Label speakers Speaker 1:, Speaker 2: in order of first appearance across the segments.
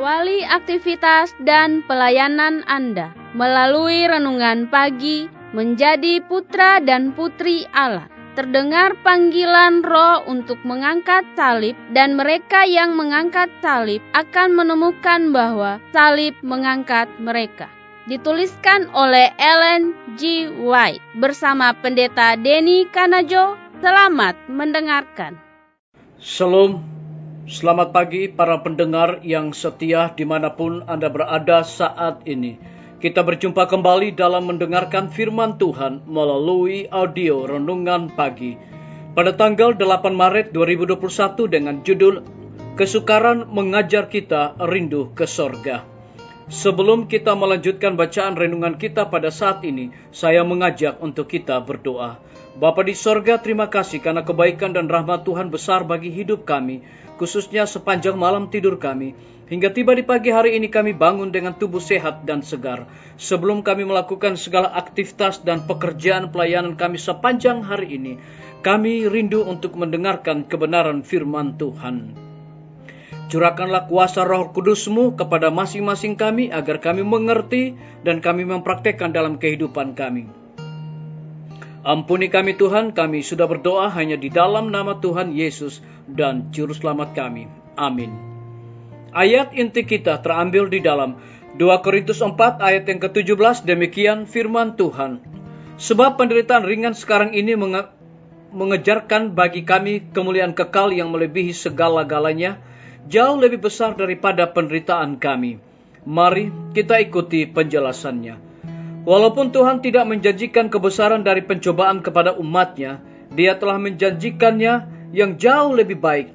Speaker 1: Awali aktivitas dan pelayanan Anda melalui renungan pagi menjadi putra dan putri Allah. Terdengar panggilan Roh untuk mengangkat salib, dan mereka yang mengangkat salib akan menemukan bahwa salib mengangkat mereka. Dituliskan oleh Ellen G. White bersama Pendeta Denny Kanajo. Selamat mendengarkan.
Speaker 2: Shalom, selamat pagi para pendengar yang setia dimanapun Anda berada saat ini. Kita berjumpa kembali dalam mendengarkan firman Tuhan melalui audio Renungan Pagi pada tanggal 8 Maret 2021 dengan judul Kesukaran Mengajar Kita Rindu ke Sorga. Sebelum kita melanjutkan bacaan renungan kita pada saat ini, saya mengajak untuk kita berdoa. Bapa di sorga, terima kasih karena kebaikan dan rahmat Tuhan besar bagi hidup kami, khususnya sepanjang malam tidur kami. Hingga tiba di pagi hari ini kami bangun dengan tubuh sehat dan segar. Sebelum kami melakukan segala aktivitas dan pekerjaan pelayanan kami sepanjang hari ini, kami rindu untuk mendengarkan kebenaran firman Tuhan. Curahkanlah kuasa Roh Kudus-Mu kepada masing-masing kami agar kami mengerti dan kami mempraktekkan dalam kehidupan kami. Ampuni kami Tuhan, kami sudah berdoa hanya di dalam nama Tuhan Yesus dan Juru Selamat kami. Amin. Ayat inti kita terambil di dalam 2 Korintus 4 ayat yang ke-17, demikian firman Tuhan. Sebab penderitaan ringan sekarang ini mengejarkan bagi kami kemuliaan kekal yang melebihi segala-galanya, jauh lebih besar daripada penderitaan kami. Mari kita ikuti penjelasannya. Walaupun Tuhan tidak menjanjikan kebesaran dari pencobaan kepada umatnya, Dia telah menjanjikannya yang jauh lebih baik.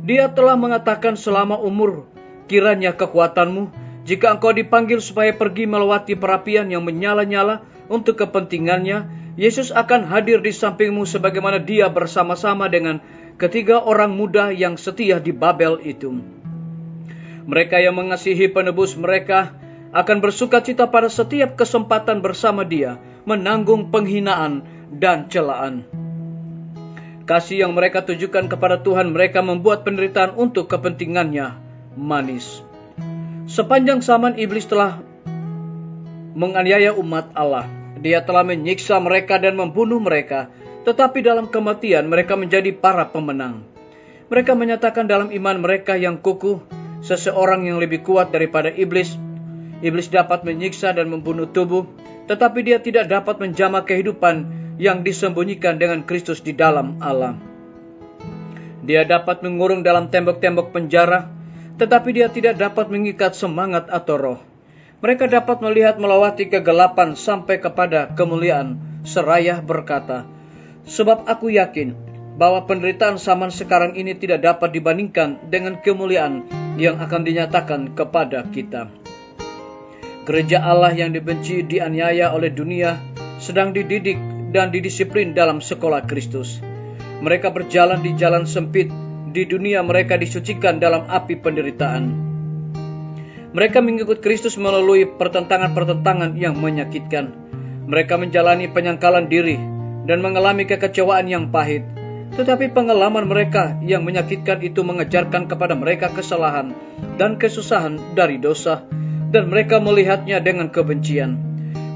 Speaker 2: Dia telah mengatakan selama umur, kiranya kekuatanmu, jika engkau dipanggil supaya pergi melewati perapian yang menyala-nyala untuk kepentingannya, Yesus akan hadir di sampingmu sebagaimana Dia bersama-sama dengan ketiga orang muda yang setia di Babel itu. Mereka yang mengasihi penebus mereka akan bersukacita pada setiap kesempatan bersama Dia, menanggung penghinaan dan celaan. Kasih yang mereka tujukan kepada Tuhan, mereka membuat penderitaan untuk kepentingannya manis. Sepanjang zaman iblis telah menganiaya umat Allah. Dia telah menyiksa mereka dan membunuh mereka, tetapi dalam kematian mereka menjadi para pemenang. Mereka menyatakan dalam iman mereka yang kukuh, seseorang yang lebih kuat daripada iblis. Iblis dapat menyiksa dan membunuh tubuh, tetapi dia tidak dapat menjamah kehidupan yang disembunyikan dengan Kristus di dalam Allah. Dia dapat mengurung dalam tembok-tembok penjara, tetapi dia tidak dapat mengikat semangat atau roh. Mereka dapat melihat melewati kegelapan sampai kepada kemuliaan, seraya berkata, sebab aku yakin bahwa penderitaan zaman sekarang ini tidak dapat dibandingkan dengan kemuliaan yang akan dinyatakan kepada kita. Gereja Allah yang dibenci, dianiaya oleh dunia, sedang dididik dan didisiplin dalam sekolah Kristus. Mereka berjalan di jalan sempit. Di dunia mereka disucikan dalam api penderitaan. Mereka mengikut Kristus melalui pertentangan-pertentangan yang menyakitkan. Mereka menjalani penyangkalan diri dan mengalami kekecewaan yang pahit. Tetapi pengalaman mereka yang menyakitkan itu mengajarkan kepada mereka kesalahan dan kesusahan dari dosa, dan mereka melihatnya dengan kebencian.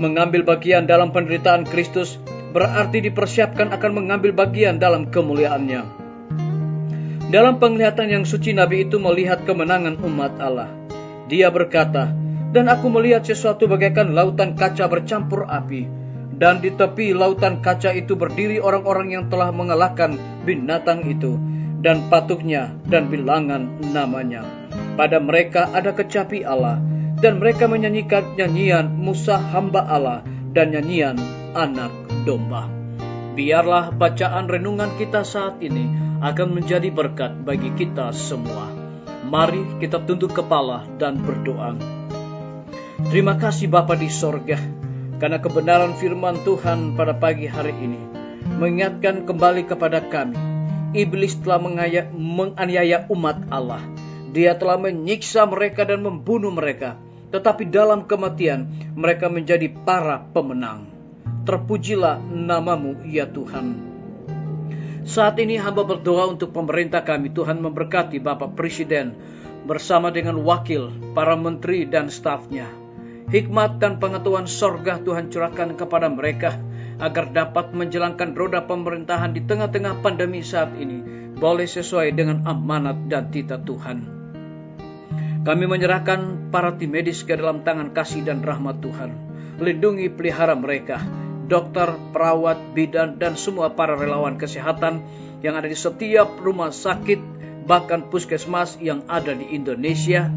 Speaker 2: Mengambil bagian dalam penderitaan Kristus berarti dipersiapkan akan mengambil bagian dalam kemuliaannya. Dalam penglihatan yang suci, Nabi itu melihat kemenangan umat Allah. Dia berkata, dan aku melihat sesuatu bagaikan lautan kaca bercampur api, dan di tepi lautan kaca itu berdiri orang-orang yang telah mengalahkan binatang itu, dan patuknya dan bilangan namanya. Pada mereka ada kecapi Allah, dan mereka menyanyikan nyanyian Musa hamba Allah, dan nyanyian anak domba. Biarlah bacaan renungan kita saat ini akan menjadi berkat bagi kita semua. Mari kita tunduk kepala dan berdoa. Terima kasih Bapa di sorga, karena kebenaran firman Tuhan pada pagi hari ini mengingatkan kembali kepada kami. Iblis telah menganiaya umat Allah. Dia telah menyiksa mereka dan membunuh mereka. Tetapi dalam kematian mereka menjadi para pemenang. Terpujilah nama-Mu ya Tuhan. Saat ini hamba berdoa untuk pemerintah kami. Tuhan memberkati Bapak Presiden, bersama dengan wakil, para menteri dan stafnya. Hikmat dan pengetahuan sorga Tuhan curahkan kepada mereka, agar dapat menjalankan roda pemerintahan di tengah-tengah pandemi saat ini, boleh sesuai dengan amanat dan titah Tuhan. Kami menyerahkan para tim medis ke dalam tangan kasih dan rahmat Tuhan. Lindungi pelihara mereka, dokter, perawat, bidan, dan semua para relawan kesehatan yang ada di setiap rumah sakit, bahkan puskesmas yang ada di Indonesia,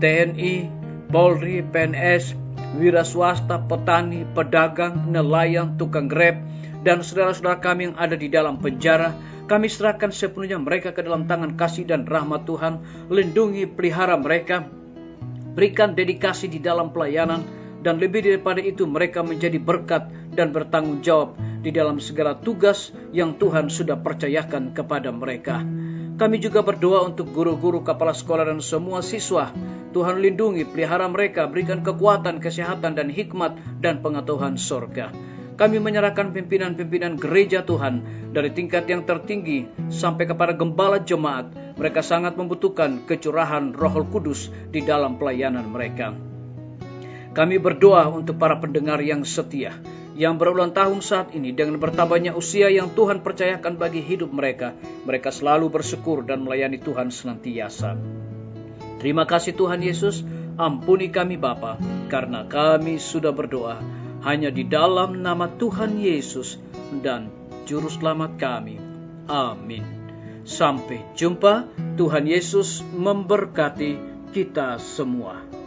Speaker 2: TNI, Polri, PNS, wira swasta, petani, pedagang, nelayan, tukang grab, dan saudara-saudara kami yang ada di dalam penjara. Kami serahkan sepenuhnya mereka ke dalam tangan kasih dan rahmat Tuhan. Lindungi, pelihara mereka, berikan dedikasi di dalam pelayanan, dan lebih daripada itu mereka menjadi berkat dan bertanggung jawab di dalam segala tugas yang Tuhan sudah percayakan kepada mereka. Kami juga berdoa untuk guru-guru, kepala sekolah, dan semua siswa. Tuhan lindungi, pelihara mereka, berikan kekuatan, kesehatan, dan hikmat dan pengetahuan sorga. Kami menyerahkan pimpinan-pimpinan gereja Tuhan, dari tingkat yang tertinggi sampai kepada gembala jemaat. Mereka sangat membutuhkan kecurahan Roh Kudus di dalam pelayanan mereka. Kami berdoa untuk para pendengar yang setia, yang berulang tahun saat ini dengan bertambahnya usia yang Tuhan percayakan bagi hidup mereka. Mereka selalu bersyukur dan melayani Tuhan senantiasa. Terima kasih Tuhan Yesus, ampuni kami Bapa, karena kami sudah berdoa hanya di dalam nama Tuhan Yesus dan Juru Selamat kami. Amin. Sampai jumpa. Tuhan Yesus memberkati kita semua.